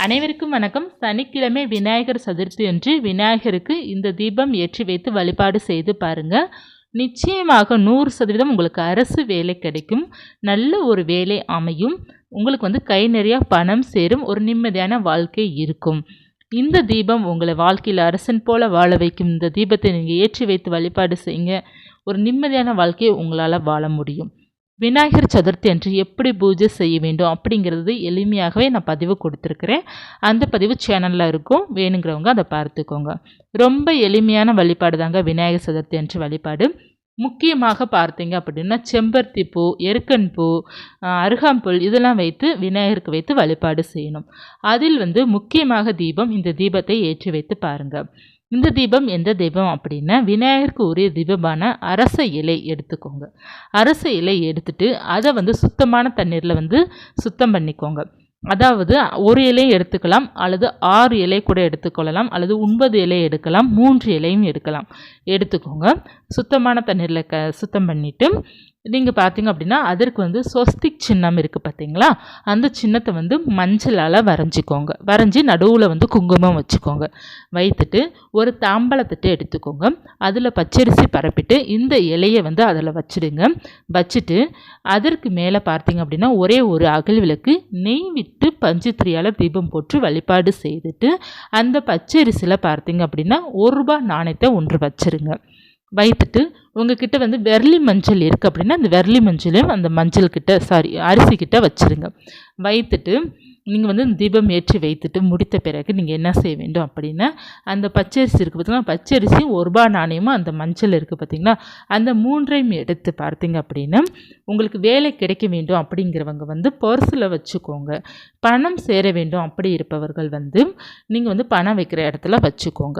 அனைவருக்கும் வணக்கம். சனிக்கிழமை விநாயகர் சதுர்த்தி அன்று விநாயகருக்கு இந்த தீபம் ஏற்றி வைத்து வழிபாடு செய்து பாருங்க. நிச்சயமாக 100% உங்களுக்கு அரசு வேலை கிடைக்கும். நல்ல ஒரு வேலை அமையும். உங்களுக்கு கை நிறைய பணம் சேரும். ஒரு நிம்மதியான வாழ்க்கை இருக்கும். இந்த தீபம் உங்களை வாழ்க்கையில் அரசன் போல வாழ வைக்கும். இந்த தீபத்தை நீங்கள் ஏற்றி வைத்து வழிபாடு செய்யுங்க. ஒரு நிம்மதியான வாழ்க்கையை உங்களால் வாழ முடியும். விநாயகர் சதுர்த்தி அன்று எப்படி பூஜை செய்ய வேண்டும் அப்படிங்கிறது எளிமையாகவே நான் பதிவு கொடுத்துருக்குறேன். அந்த பதிவு சேனலில் இருக்கும். வேணுங்கிறவங்க அதை பார்த்துக்கோங்க. ரொம்ப எளிமையான வழிபாடு தாங்க விநாயகர் சதுர்த்தி அன்று வழிபாடு. முக்கியமாக பார்த்தீங்க அப்படின்னா செம்பருத்தி பூ, எருக்கன் பூ, அருகாம்புல் இதெல்லாம் வைத்து விநாயகருக்கு வைத்து வழிபாடு செய்யணும். அதில் முக்கியமாக தீபம். இந்த தீபத்தை ஏற்றி வைத்து பாருங்கள். இந்த தீபம் எந்த தீபம் அப்படின்னா விநாயகருக்கு உரிய தீபமான அரச இலை எடுத்துக்கோங்க. அரச இலை எடுத்துட்டு அதை சுத்தமான தண்ணீரில் சுத்தம் பண்ணிக்கோங்க. அதாவது ஒரு இலையும் எடுத்துக்கலாம், அல்லது 6 இலை கூட எடுத்துக்கொள்ளலாம், அல்லது 9 இலை எடுக்கலாம், 3 இலையும் எடுக்கலாம். எடுத்துக்கோங்க. சுத்தமான தண்ணீரில் சுத்தம் பண்ணிவிட்டு நீங்கள் பார்த்தீங்க அப்படின்னா அதற்கு ஸ்வஸ்திக் சின்னம் இருக்குது பார்த்தீங்களா, அந்த சின்னத்தை மஞ்சளால் வரைஞ்சிக்கோங்க. வரைஞ்சி நடுவில் குங்குமம் வச்சுக்கோங்க. வைத்துட்டு ஒரு தாம்பழத்தட்டு எடுத்துக்கோங்க. அதில் பச்சரிசி பரப்பிட்டு இந்த இலையை அதில் வச்சுடுங்க. வச்சுட்டு அதற்கு மேலே பார்த்தீங்க அப்படின்னா ஒரே ஒரு அகல் விளக்கு நெய் விட்டு பஞ்சுத்திரியால் தீபம் போட்டு வழிபாடு செய்துட்டு அந்த பச்சரிசியில் பார்த்தீங்க அப்படின்னா ₹1 நாணயத்தை 1 வச்சுருங்க. வைத்துட்டு உங்ககிட்ட வெர்லி மஞ்சள் இருக்குது அப்படின்னா அந்த வெர்லி மஞ்சளையும் அந்த அரிசிக்கிட்ட வச்சுருங்க. வைத்துட்டு நீங்கள் தீபம் ஏற்றி வைத்துட்டு முடித்த பிறகு நீங்கள் என்ன செய்ய வேண்டும் அப்படின்னா அந்த பச்சரிசி இருக்குது பார்த்தீங்கன்னா பச்சரிசியும் ₹1 நாணயமும் அந்த மஞ்சள் இருக்குது பார்த்தீங்களா, அந்த 3ஐயும் எடுத்து பார்த்தீங்க அப்படின்னா உங்களுக்கு வேலை கிடைக்க வேண்டும் அப்படிங்கிறவங்க பர்ஸில் வச்சுக்கோங்க. பணம் சேர வேண்டும் அப்படி இருப்பவர்கள் நீங்கள் பணம் வைக்கிற இடத்துல வச்சுக்கோங்க.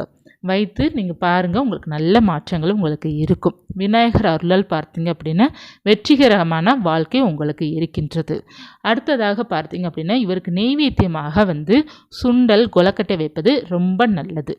வைத்து நீங்கள் பாருங்கள், உங்களுக்கு நல்ல மாற்றங்களும் உங்களுக்கு இருக்கும். விநாயகர் அருளால் பார்த்தீங்க அப்படின்னா வெற்றிகரமான வாழ்க்கை உங்களுக்கு இருக்கின்றது. அடுத்ததாக பார்த்தீங்க அப்படின்னா இவருக்கு நெய்வேத்தியமாக சுண்டல் கொலக்கட்டை வைப்பது ரொம்ப நல்லது.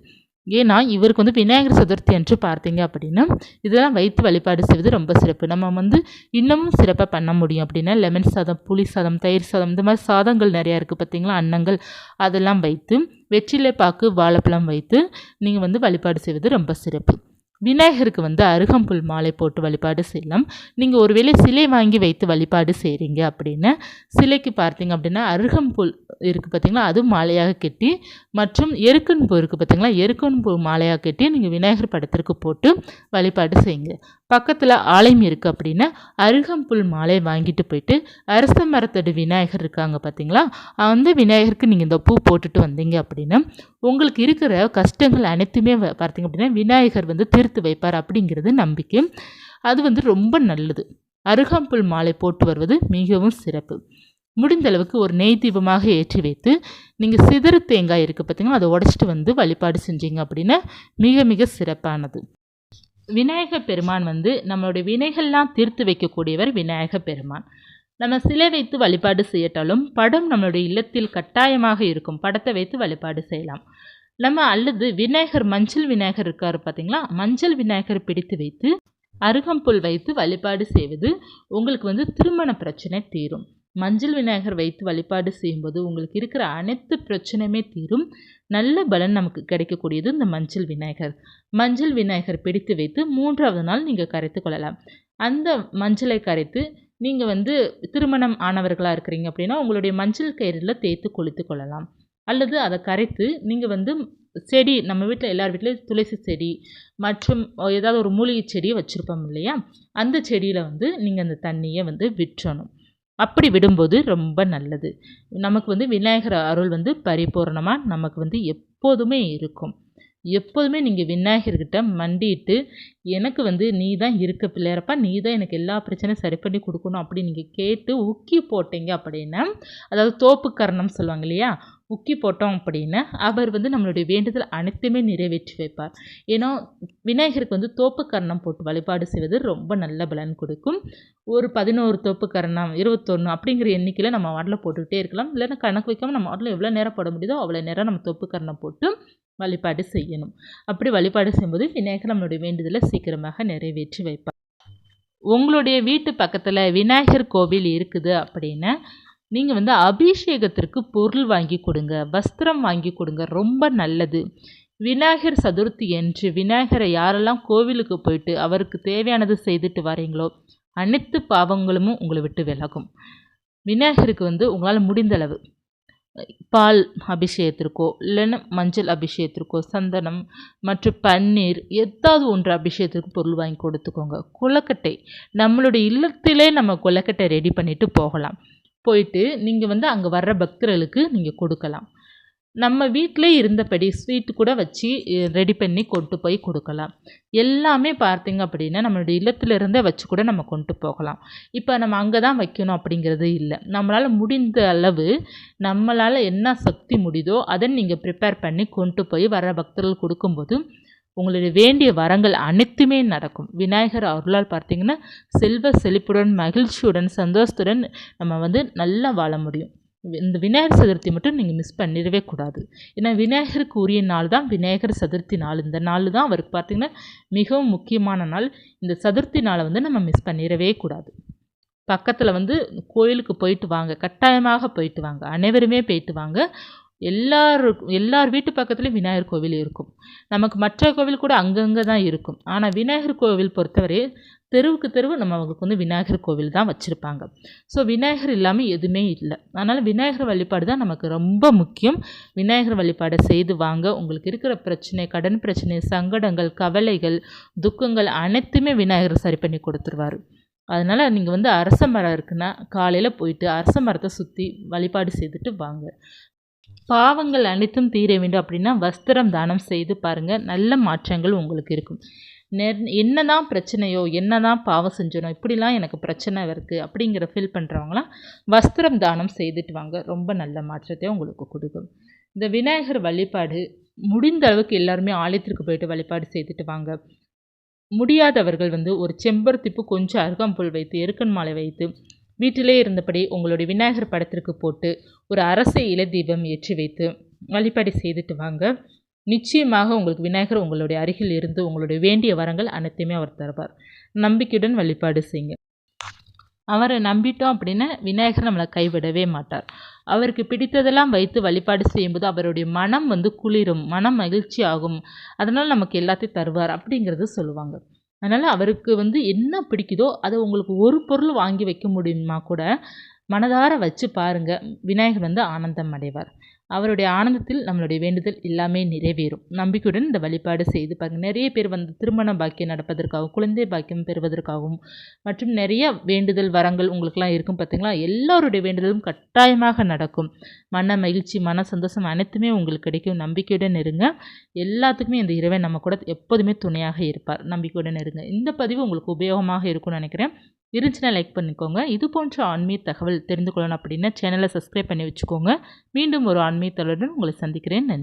ஏன்னா இவருக்கு விநாயகர் சதுர்த்தி அன்று பார்த்தீங்க அப்படின்னா இதெல்லாம் வைத்து வழிபாடு செய்வது ரொம்ப சிறப்பு. நம்ம இன்னமும் சிறப்பாக பண்ண முடியும் அப்படின்னா லெமன் சாதம், புளி சாதம், தயிர் சாதம், இந்த மாதிரி சாதங்கள் நிறையா இருக்குது பார்த்தீங்களா, அன்னங்கள் அதெல்லாம் வைத்து வெற்றிலை பாக்கு வாழைப்பழம் வைத்து நீங்கள் வழிபாடு செய்வது ரொம்ப சிறப்பு. விநாயகருக்கு அருகம்புல் மாலை போட்டு வழிபாடு செய்யலாம். நீங்கள் ஒருவேளை சிலை வாங்கி வைத்து வழிபாடு செய்கிறீங்க அப்படின்னா சிலைக்கு பார்த்தீங்க அப்படின்னா அருகம்புல் இருக்குது பார்த்தீங்களா, அது மாலையாக கட்டி மற்றும் எருக்கன் பூ இருக்குது பார்த்தீங்களா, எருக்கன் பூ மாலையாக கட்டி நீங்கள் விநாயகர் படத்திற்கு போட்டு வழிபாடு செய்யுங்க. பக்கத்தில் ஆலயம் இருக்குது அப்படின்னா அருகம்புல் மாலை வாங்கிட்டு போயிட்டு அரச மரத்தடி விநாயகர் இருக்காங்க பார்த்தீங்களா, அந்த விநாயகருக்கு நீங்கள் இந்த பூ போட்டுட்டு வந்தீங்க அப்படின்னா உங்களுக்கு இருக்கிற கஷ்டங்கள் அனைத்துமே பார்த்தீங்க அப்படின்னா விநாயகர் தீர்த்து வைப்பார் அப்படிங்கிறது நம்பிக்கை. அது ரொம்ப நல்லது. அருகம்புல் மாலை போட்டு வருவது மிகவும் சிறப்பு. முடிந்த அளவுக்கு ஒரு நெய் தீபமாக ஏற்றி வைத்து நீங்கள் சிதறு தேங்காய் இருக்குது பார்த்தீங்கன்னா அதை உடச்சிட்டு வழிபாடு செஞ்சீங்க அப்படின்னா மிக மிக சிறப்பானது. விநாயகர் பெருமான் நம்மளுடைய வினைகள்லாம் தீர்த்து வைக்கக்கூடியவர் விநாயகர் பெருமான். நம்ம சிலை வைத்து வழிபாடு செய்யட்டாலும் படம் நம்மளுடைய இல்லத்தில் கட்டாயமாக இருக்கும். படத்தை வைத்து வழிபாடு செய்யலாம். நம்ம அல்லது விநாயகர் மஞ்சள் விநாயகர் இருக்கார் பார்த்தீங்களா, மஞ்சள் விநாயகர் பிடித்து வைத்து அருகம்புல் வைத்து வழிபாடு செய்வது உங்களுக்கு திருமண பிரச்சனை தீரும். மஞ்சள் விநாயகர் வைத்து வழிபாடு செய்யும்போது உங்களுக்கு இருக்கிற அனைத்து பிரச்சனையுமே தீரும். நல்ல பலன் நமக்கு கிடைக்கக்கூடியது இந்த மஞ்சள் விநாயகர். மஞ்சள் விநாயகர் பிடித்து வைத்து 3ஆவது நாள் நீங்கள் கரைத்து கொள்ளலாம். அந்த மஞ்சளை கரைத்து நீங்கள் திருமணம் ஆனவர்களாக இருக்கிறீங்க அப்படின்னா உங்களுடைய மஞ்சள் கயிறில் தேய்த்து கொளுத்து கொள்ளலாம். அல்லது அதை கரைத்து நீங்கள் செடி, நம்ம வீட்டில் எல்லார் வீட்லேயும் துளசி செடி மற்றும் ஏதாவது ஒரு மூலிகை செடியை வச்சுருப்போம் இல்லையா, அந்த செடியில் நீங்கள் அந்த தண்ணியை விற்றணும். அப்படி விடும்போது ரொம்ப நல்லது. நமக்கு விநாயகர் அருள் பரிபூர்ணமாக நமக்கு எப்போதுமே இருக்கும். எப்போதுமே நீங்கள் விநாயகர்கிட்ட மண்டிட்டு எனக்கு நீ தான் இருக்க பிள்ளையரப்பா, நீ தான் எனக்கு எல்லா பிரச்சனையும் சரி பண்ணி கொடுக்கணும் அப்படி நீங்கள் கேட்டு உக்கி போட்டீங்க அப்படின்னா, அதாவது தோப்பு கரணம் சொல்லுவாங்க இல்லையா, உக்கி போட்டோம் அப்படின்னா அவர் நம்மளுடைய வேண்டுதல் அனைத்துமே நிறைவேற்றி வைப்பார். ஏன்னா விநாயகருக்கு தோப்பு கரணம் போட்டு வழிபாடு செய்வது ரொம்ப நல்ல பலன் கொடுக்கும். ஒரு 11 தோப்பு கரணம், 21 அப்படிங்கிற எண்ணிக்கையில் நம்ம வாட்டில் போட்டுக்கிட்டே இருக்கலாம். இல்லைன்னா கணக்கு வைக்காமல் நம்ம வாட்டில் எவ்வளோ நேரம் போட முடியுதோ அவ்வளோ நேரம் நம்ம தோப்பு கரணம் போட்டு வழிபாடு செய்யணும். அப்படி வழிபாடு செய்யும்போது விநாயகர் நம்மளுடைய வேண்டுதலை சீக்கிரமாக நிறைவேற்றி வைப்பார். உங்களுடைய வீட்டு பக்கத்தில் விநாயகர் கோவில் இருக்குது அப்படின்னா நீங்கள் வந்து அபிஷேகத்திற்கு பொருள் வாங்கி கொடுங்க, வஸ்திரம் வாங்கி கொடுங்க, ரொம்ப நல்லது. விநாயகர் சதுர்த்தி என்று விநாயகரை யாரெல்லாம் கோவிலுக்கு போயிட்டு அவருக்கு தேவையானது செய்துட்டு வரீங்களோ அனைத்து பாவங்களும் உங்களை விட்டு விலகும். விநாயகருக்கு வந்து உங்களால் முடிந்தளவு பால் அபிஷேகத்திற்கோ இல்லைன்னா மஞ்சள் அபிஷேகத்திற்கோ சந்தனம் மற்றும் பன்னீர் ஏதாவது ஒன்று அபிஷேகத்திற்கு பொருள் வாங்கி கொடுத்துக்கோங்க. கொழுக்கட்டை நம்மளுடைய இல்லத்திலே நம்ம கொழுக்கட்டை ரெடி பண்ணிட்டு போகலாம். போயிட்டு நீங்கள் வந்து அங்கே வர்ற பக்தர்களுக்கு நீங்கள் கொடுக்கலாம். நம்ம வீட்டிலே இருந்தபடி ஸ்வீட் கூட வச்சு ரெடி பண்ணி கொண்டு போய் கொடுக்கலாம். எல்லாமே பார்த்தீங்க அப்படின்னா நம்மளுடைய இல்லத்திலிருந்தே வச்சு கூட நம்ம கொண்டு போகலாம். இப்போ நம்ம அங்கே தான் வைக்கணும் அப்படிங்கிறது இல்லை. நம்மளால் முடிந்த அளவு நம்மளால் என்ன சக்தி முடியுதோ அதை நீங்கள் ப்ரிப்பேர் பண்ணி கொண்டு போய் வர பக்தர்கள் கொடுக்கும்போது உங்களுடைய வேண்டிய வரங்கள் அனைத்துமே நடக்கும். விநாயகர் அருளால் பார்த்தீங்கன்னா செல்வ செழிப்புடன் மகிழ்ச்சியுடன் சந்தோஷத்துடன் நம்ம வந்து நல்லா வாழ முடியும். இந்த விநாயகர் சதுர்த்தி மட்டும் நீங்கள் மிஸ் பண்ணிடவே கூடாது. ஏன்னா விநாயகருக்கு உரிய நாள் தான் விநாயகர் சதுர்த்தி நாள். இந்த நாள் தான் அவருக்கு பார்த்திங்கன்னா மிகவும் முக்கியமான நாள். இந்த சதுர்த்தி நாளை வந்து நம்ம மிஸ் பண்ணிடவே கூடாது. பக்கத்தில் வந்து கோயிலுக்கு போயிட்டு வாங்க, கட்டாயமாக போயிட்டு வாங்க, அனைவருமே போயிட்டு வாங்க. எல்லார் வீட்டு பக்கத்துலேயும் விநாயகர் கோவில் இருக்கும். நமக்கு மற்ற கோவில் கூட அங்கங்கே தான் இருக்கும். ஆனால் விநாயகர் கோவில் பொறுத்தவரை தெருவுக்கு தெருவு அவங்களுக்கு வந்து விநாயகர் கோவில் தான் வச்சுருப்பாங்க. ஸோ விநாயகர் இல்லாமல் எதுவுமே இல்லை. அதனால் விநாயகர் வழிபாடு தான் நமக்கு ரொம்ப முக்கியம். விநாயகர் வழிபாடை செய்து வாங்க. உங்களுக்கு இருக்கிற பிரச்சனை, கடன் பிரச்சனை, சங்கடங்கள், கவலைகள், துக்கங்கள் அனைத்துமே விநாயகர் சரி பண்ணி கொடுத்துருவார். அதனால் நீங்கள் வந்து அரச மரம் இருக்குன்னா காலையில் போயிட்டு அரச மரத்தை சுற்றி வழிபாடு செய்துட்டு வாங்க. பாவங்கள் அனைத்தும் தீர வேண்டும் அப்படின்னா வஸ்திரம் தானம் செய்து பாருங்கள். நல்ல மாற்றங்கள் உங்களுக்கு இருக்கும். என்ன தான் பிரச்சனையோ, என்ன தான் பாவம் செஞ்சனோ, இப்படிலாம் எனக்கு பிரச்சனை இருக்குது அப்படிங்கிற ஃபீல் பண்ணுறவங்களாம் வஸ்திரம் தானம் செய்துட்டு வாங்க. ரொம்ப நல்ல மாற்றத்தை உங்களுக்கு கொடுக்கும். இந்த விநாயகர் வழிபாடு முடிந்த அளவுக்கு எல்லாருமே ஆலயத்திற்கு போயிட்டு வழிபாடு செய்துட்டு வாங்க. முடியாதவர்கள் வந்து ஒரு செம்பருத்திப்பு கொஞ்சம் அருகம்புல் வைத்து எருக்கன் மாலை வைத்து வீட்டிலே இருந்தபடி உங்களுடைய விநாயகர் படத்திற்கு போட்டு ஒரு அரச இலை தீபம் ஏற்றி வைத்து வழிபாடு செய்துட்டு வாங்க. நிச்சயமாக உங்களுக்கு விநாயகர் உங்களுடைய அருகில் இருந்து உங்களுடைய வேண்டிய வரங்கள் அனைத்தையுமே அவர் தருவார். நம்பிக்கையுடன் வழிபாடு செய்யுங்க. அவரை நம்பிட்டோம் அப்படின்னா விநாயகர் நம்மளை கைவிடவே மாட்டார். அவருக்கு பிடித்ததெல்லாம் வைத்து வழிபாடு செய்யும்போது அவருடைய மனம் வந்து குளிரும், மனம் மகிழ்ச்சி ஆகும். அதனால் நமக்கு எல்லாத்தையும் தருவார் அப்படிங்கிறது சொல்லுவாங்க. அதனால் அவருக்கு வந்து என்ன பிடிக்குதோ அதை உங்களுக்கு ஒரு பொருள் வாங்கி வைக்க முடியுமா கூட மனதார வச்சு பாருங்கள். விநாயகர் வந்து ஆனந்தம் அடைவார். அவருடைய ஆனந்தத்தில் நம்மளுடைய வேண்டுதல் எல்லாமே நிறைவேறும். நம்பிக்கையுடன் இந்த வழிபாடு செய்து பாருங்கள். நிறைய பேர் வந்து திருமண பாக்கியம் நடப்பதற்காகவும் குழந்தை பாக்கியம் பெறுவதற்காகவும் மற்றும் நிறைய வேண்டுதல் வரங்கள் உங்களுக்கெல்லாம் இருக்கும் பார்த்தீங்களா. எல்லாருடைய வேண்டுதலும் கட்டாயமாக நடக்கும். மன மகிழ்ச்சி, மன சந்தோஷம் அனைத்துமே உங்களுக்கு கிடைக்கும். நம்பிக்கையுடன் இருங்க. எல்லாத்துக்குமே இந்த இறைவன் நம்ம கூட எப்போதுமே துணையாக இருப்பார். நம்பிக்கையுடன் இருங்க. இந்த பதிவு உங்களுக்கு உபயோகமாக இருக்கும்னு நினைக்கிறேன். இருந்துச்சுன்னா லைக் பண்ணிக்கோங்க. இது போன்ற ஆன்மீக தகவல் தெரிந்து கொள்ளணும் அப்படின்னா சேனலை சப்ஸ்கிரைப் பண்ணி வச்சுக்கோங்க. மீண்டும் ஒரு ஆன்மீக தகவலுடன் உங்களை சந்திக்கிறேன். நன்றி.